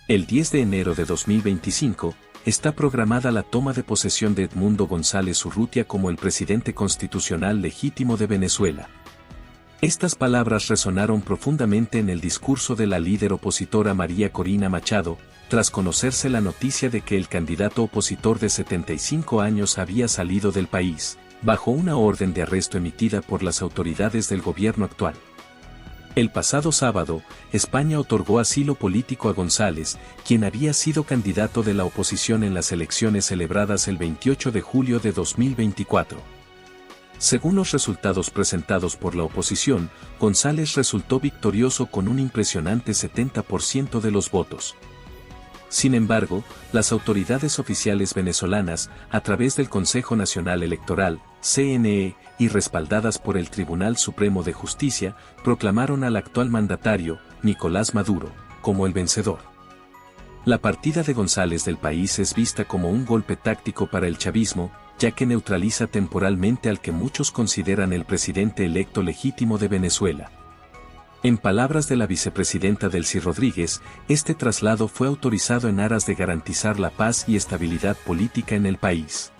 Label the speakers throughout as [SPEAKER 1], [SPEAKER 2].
[SPEAKER 1] El 10 de enero de 2025, está programada la toma de posesión de Edmundo González Urrutia como el presidente constitucional legítimo de Venezuela. Estas palabras resonaron profundamente en el discurso de la líder opositora María Corina Machado, tras conocerse la noticia de que el candidato opositor de 75 años había salido del país, bajo una orden de arresto emitida por las autoridades del gobierno actual. El pasado sábado, España otorgó asilo político a González, quien había sido candidato de la oposición en las elecciones celebradas el 28 de julio de 2024. Según los resultados presentados por la oposición, González resultó victorioso con un impresionante 70% de los votos. Sin embargo, las autoridades oficiales venezolanas, a través del Consejo Nacional Electoral, CNE, y respaldadas por el Tribunal Supremo de Justicia, proclamaron al actual mandatario, Nicolás Maduro, como el vencedor. La partida de González del país es vista como un golpe táctico para el chavismo, ya que neutraliza temporalmente al que muchos consideran el presidente electo legítimo de Venezuela. En palabras de la vicepresidenta Delcy Rodríguez, este traslado fue autorizado en aras de garantizar la paz y estabilidad política en el país.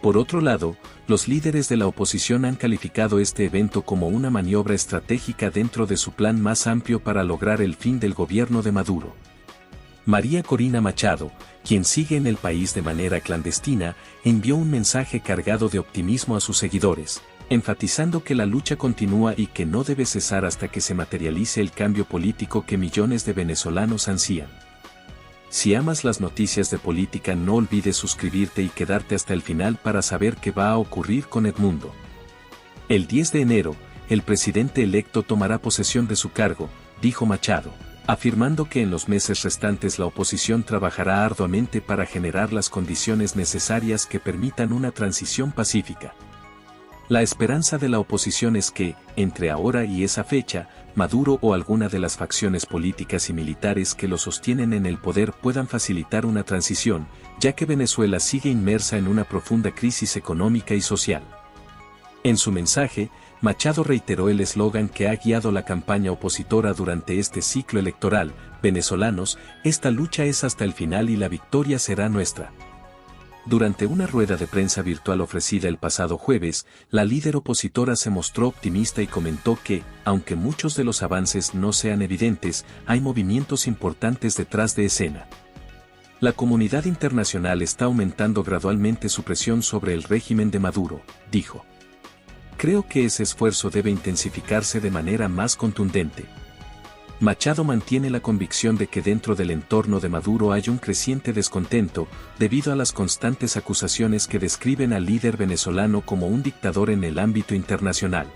[SPEAKER 1] Por otro lado, los líderes de la oposición han calificado este evento como una maniobra estratégica dentro de su plan más amplio para lograr el fin del gobierno de Maduro. María Corina Machado, quien sigue en el país de manera clandestina, envió un mensaje cargado de optimismo a sus seguidores, enfatizando que la lucha continúa y que no debe cesar hasta que se materialice el cambio político que millones de venezolanos ansían. Si amas las noticias de política, no olvides suscribirte y quedarte hasta el final para saber qué va a ocurrir con Edmundo. El 10 de enero, el presidente electo tomará posesión de su cargo, dijo Machado, afirmando que en los meses restantes la oposición trabajará arduamente para generar las condiciones necesarias que permitan una transición pacífica. La esperanza de la oposición es que, entre ahora y esa fecha, Maduro o alguna de las facciones políticas y militares que lo sostienen en el poder puedan facilitar una transición, ya que Venezuela sigue inmersa en una profunda crisis económica y social. En su mensaje, Machado reiteró el eslogan que ha guiado la campaña opositora durante este ciclo electoral: venezolanos, esta lucha es hasta el final y la victoria será nuestra. Durante una rueda de prensa virtual ofrecida el pasado jueves, la líder opositora se mostró optimista y comentó que, aunque muchos de los avances no sean evidentes, hay movimientos importantes detrás de escena. La comunidad internacional está aumentando gradualmente su presión sobre el régimen de Maduro, dijo. Creo que ese esfuerzo debe intensificarse de manera más contundente. Machado mantiene la convicción de que dentro del entorno de Maduro hay un creciente descontento, debido a las constantes acusaciones que describen al líder venezolano como un dictador en el ámbito internacional.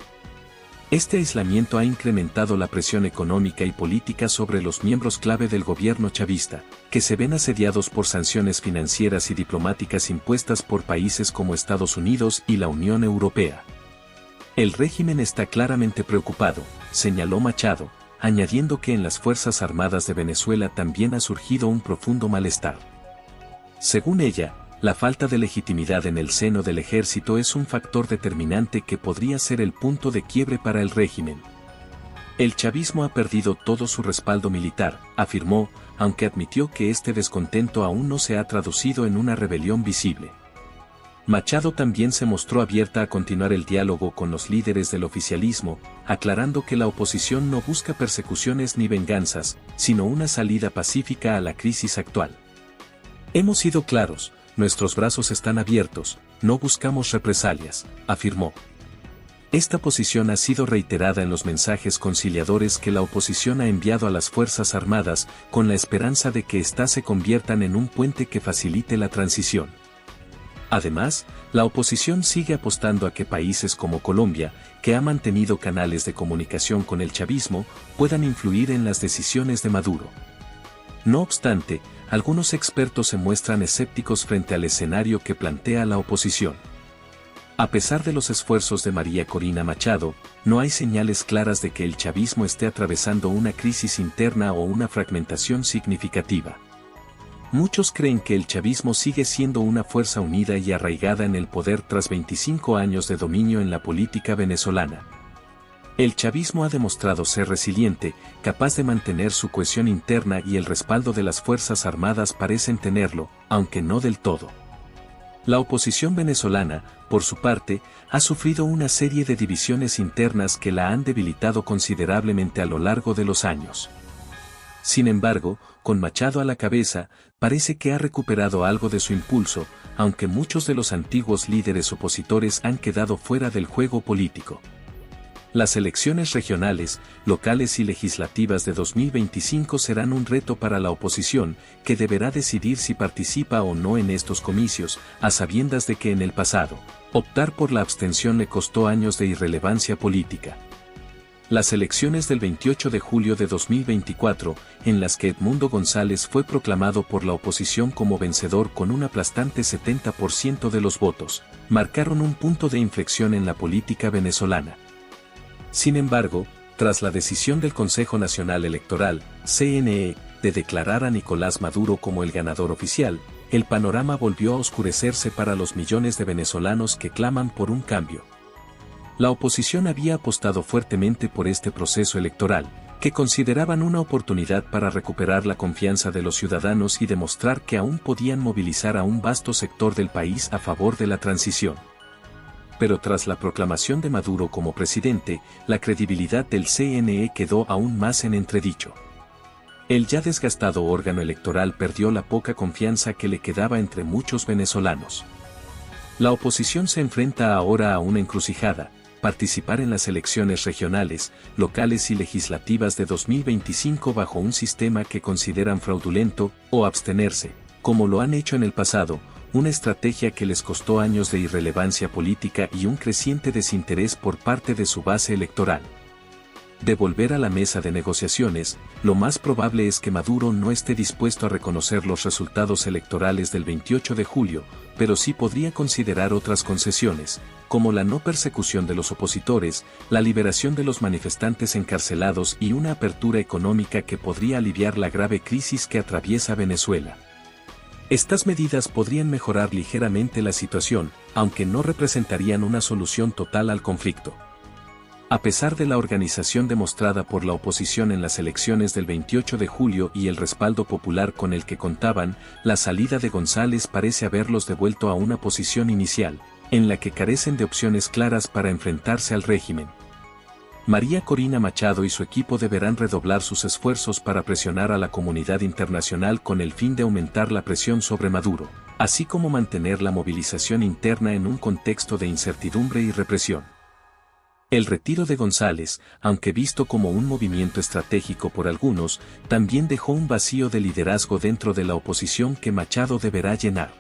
[SPEAKER 1] Este aislamiento ha incrementado la presión económica y política sobre los miembros clave del gobierno chavista, que se ven asediados por sanciones financieras y diplomáticas impuestas por países como Estados Unidos y la Unión Europea. El régimen está claramente preocupado, señaló Machado, añadiendo que en las Fuerzas Armadas de Venezuela también ha surgido un profundo malestar. Según ella, la falta de legitimidad en el seno del ejército es un factor determinante que podría ser el punto de quiebre para el régimen. El chavismo ha perdido todo su respaldo militar, afirmó, aunque admitió que este descontento aún no se ha traducido en una rebelión visible. Machado también se mostró abierta a continuar el diálogo con los líderes del oficialismo, aclarando que la oposición no busca persecuciones ni venganzas, sino una salida pacífica a la crisis actual. Hemos sido claros, nuestros brazos están abiertos, no buscamos represalias, afirmó. Esta posición ha sido reiterada en los mensajes conciliadores que la oposición ha enviado a las Fuerzas Armadas, con la esperanza de que éstas se conviertan en un puente que facilite la transición. Además, la oposición sigue apostando a que países como Colombia, que ha mantenido canales de comunicación con el chavismo, puedan influir en las decisiones de Maduro. No obstante, algunos expertos se muestran escépticos frente al escenario que plantea la oposición. A pesar de los esfuerzos de María Corina Machado, no hay señales claras de que el chavismo esté atravesando una crisis interna o una fragmentación significativa. Muchos creen que el chavismo sigue siendo una fuerza unida y arraigada en el poder tras 25 años de dominio en la política venezolana. El chavismo ha demostrado ser resiliente, capaz de mantener su cohesión interna y el respaldo de las Fuerzas Armadas parecen tenerlo, aunque no del todo. La oposición venezolana, por su parte, ha sufrido una serie de divisiones internas que la han debilitado considerablemente a lo largo de los años. Sin embargo, con Machado a la cabeza, parece que ha recuperado algo de su impulso, aunque muchos de los antiguos líderes opositores han quedado fuera del juego político. Las elecciones regionales, locales y legislativas de 2025 serán un reto para la oposición, que deberá decidir si participa o no en estos comicios, a sabiendas de que en el pasado, optar por la abstención le costó años de irrelevancia política. Las elecciones del 28 de julio de 2024, en las que Edmundo González fue proclamado por la oposición como vencedor con un aplastante 70% de los votos, marcaron un punto de inflexión en la política venezolana. Sin embargo, tras la decisión del Consejo Nacional Electoral, CNE, de declarar a Nicolás Maduro como el ganador oficial, el panorama volvió a oscurecerse para los millones de venezolanos que claman por un cambio. La oposición había apostado fuertemente por este proceso electoral, que consideraban una oportunidad para recuperar la confianza de los ciudadanos y demostrar que aún podían movilizar a un vasto sector del país a favor de la transición. Pero tras la proclamación de Maduro como presidente, la credibilidad del CNE quedó aún más en entredicho. El ya desgastado órgano electoral perdió la poca confianza que le quedaba entre muchos venezolanos. La oposición se enfrenta ahora a una encrucijada: participar en las elecciones regionales, locales y legislativas de 2025 bajo un sistema que consideran fraudulento, o abstenerse, como lo han hecho en el pasado, una estrategia que les costó años de irrelevancia política y un creciente desinterés por parte de su base electoral. De volver a la mesa de negociaciones, lo más probable es que Maduro no esté dispuesto a reconocer los resultados electorales del 28 de julio, pero sí podría considerar otras concesiones, como la no persecución de los opositores, la liberación de los manifestantes encarcelados y una apertura económica que podría aliviar la grave crisis que atraviesa Venezuela. Estas medidas podrían mejorar ligeramente la situación, aunque no representarían una solución total al conflicto. A pesar de la organización demostrada por la oposición en las elecciones del 28 de julio y el respaldo popular con el que contaban, la salida de González parece haberlos devuelto a una posición inicial, en la que carecen de opciones claras para enfrentarse al régimen. María Corina Machado y su equipo deberán redoblar sus esfuerzos para presionar a la comunidad internacional con el fin de aumentar la presión sobre Maduro, así como mantener la movilización interna en un contexto de incertidumbre y represión. El retiro de González, aunque visto como un movimiento estratégico por algunos, también dejó un vacío de liderazgo dentro de la oposición que Machado deberá llenar.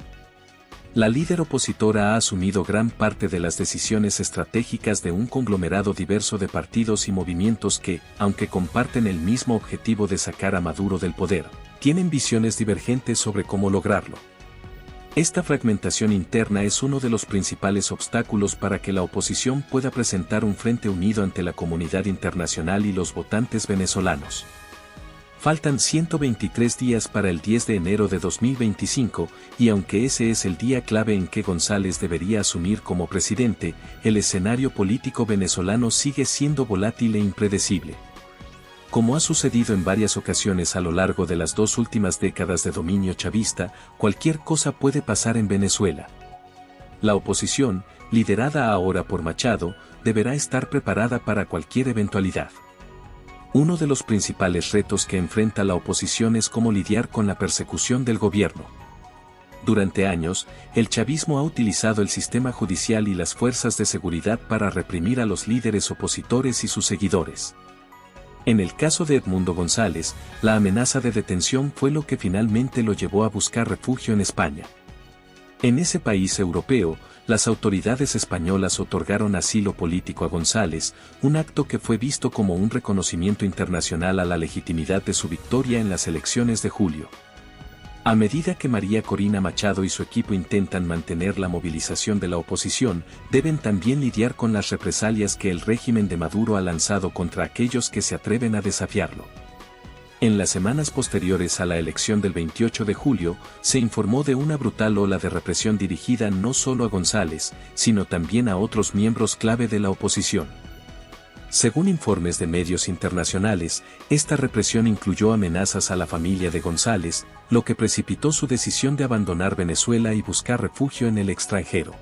[SPEAKER 1] La líder opositora ha asumido gran parte de las decisiones estratégicas de un conglomerado diverso de partidos y movimientos que, aunque comparten el mismo objetivo de sacar a Maduro del poder, tienen visiones divergentes sobre cómo lograrlo. Esta fragmentación interna es uno de los principales obstáculos para que la oposición pueda presentar un frente unido ante la comunidad internacional y los votantes venezolanos. Faltan 123 días para el 10 de enero de 2025, y aunque ese es el día clave en que González debería asumir como presidente, el escenario político venezolano sigue siendo volátil e impredecible. Como ha sucedido en varias ocasiones a lo largo de las 2 últimas décadas de dominio chavista, cualquier cosa puede pasar en Venezuela. La oposición, liderada ahora por Machado, deberá estar preparada para cualquier eventualidad. Uno de los principales retos que enfrenta la oposición es cómo lidiar con la persecución del gobierno. Durante años, el chavismo ha utilizado el sistema judicial y las fuerzas de seguridad para reprimir a los líderes opositores y sus seguidores. En el caso de Edmundo González, la amenaza de detención fue lo que finalmente lo llevó a buscar refugio en España. En ese país europeo, las autoridades españolas otorgaron asilo político a González, un acto que fue visto como un reconocimiento internacional a la legitimidad de su victoria en las elecciones de julio. A medida que María Corina Machado y su equipo intentan mantener la movilización de la oposición, deben también lidiar con las represalias que el régimen de Maduro ha lanzado contra aquellos que se atreven a desafiarlo. En las semanas posteriores a la elección del 28 de julio, se informó de una brutal ola de represión dirigida no solo a González, sino también a otros miembros clave de la oposición. Según informes de medios internacionales, esta represión incluyó amenazas a la familia de González, lo que precipitó su decisión de abandonar Venezuela y buscar refugio en el extranjero.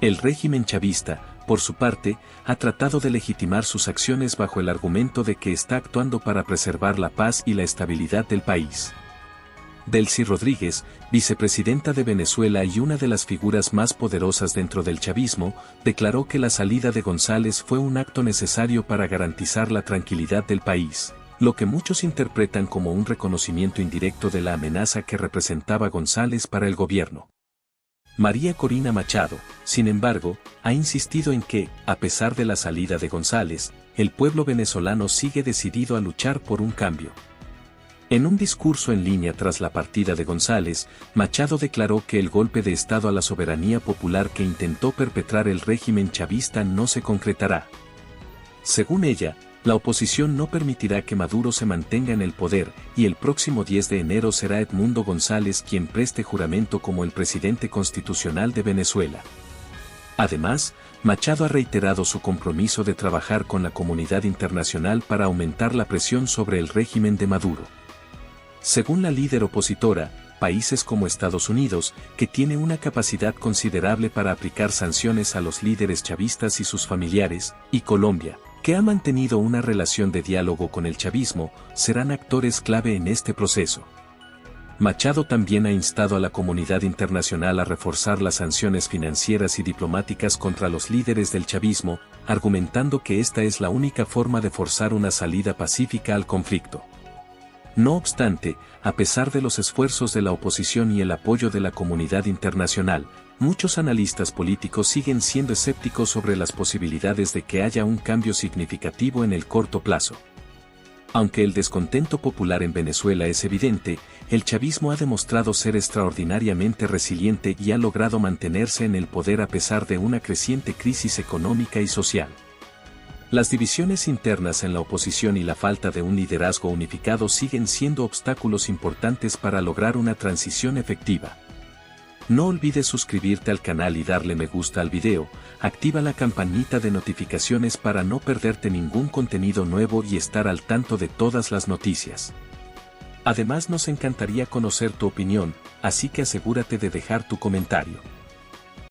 [SPEAKER 1] El régimen chavista, por su parte, ha tratado de legitimar sus acciones bajo el argumento de que está actuando para preservar la paz y la estabilidad del país. Delcy Rodríguez, vicepresidenta de Venezuela y una de las figuras más poderosas dentro del chavismo, declaró que la salida de González fue un acto necesario para garantizar la tranquilidad del país, lo que muchos interpretan como un reconocimiento indirecto de la amenaza que representaba González para el gobierno. María Corina Machado, sin embargo, ha insistido en que, a pesar de la salida de González, el pueblo venezolano sigue decidido a luchar por un cambio. En un discurso en línea tras la partida de González, Machado declaró que el golpe de Estado a la soberanía popular que intentó perpetrar el régimen chavista no se concretará. Según ella, la oposición no permitirá que Maduro se mantenga en el poder, y el próximo 10 de enero será Edmundo González quien preste juramento como el presidente constitucional de Venezuela. Además, Machado ha reiterado su compromiso de trabajar con la comunidad internacional para aumentar la presión sobre el régimen de Maduro. Según la líder opositora, países como Estados Unidos, que tiene una capacidad considerable para aplicar sanciones a los líderes chavistas y sus familiares, y Colombia, que ha mantenido una relación de diálogo con el chavismo, serán actores clave en este proceso. Machado también ha instado a la comunidad internacional a reforzar las sanciones financieras y diplomáticas contra los líderes del chavismo, argumentando que esta es la única forma de forzar una salida pacífica al conflicto. No obstante, a pesar de los esfuerzos de la oposición y el apoyo de la comunidad internacional, muchos analistas políticos siguen siendo escépticos sobre las posibilidades de que haya un cambio significativo en el corto plazo. Aunque el descontento popular en Venezuela es evidente, el chavismo ha demostrado ser extraordinariamente resiliente y ha logrado mantenerse en el poder a pesar de una creciente crisis económica y social. Las divisiones internas en la oposición y la falta de un liderazgo unificado siguen siendo obstáculos importantes para lograr una transición efectiva. No olvides suscribirte al canal y darle me gusta al video, activa la campanita de notificaciones para no perderte ningún contenido nuevo y estar al tanto de todas las noticias. Además nos encantaría conocer tu opinión, así que asegúrate de dejar tu comentario.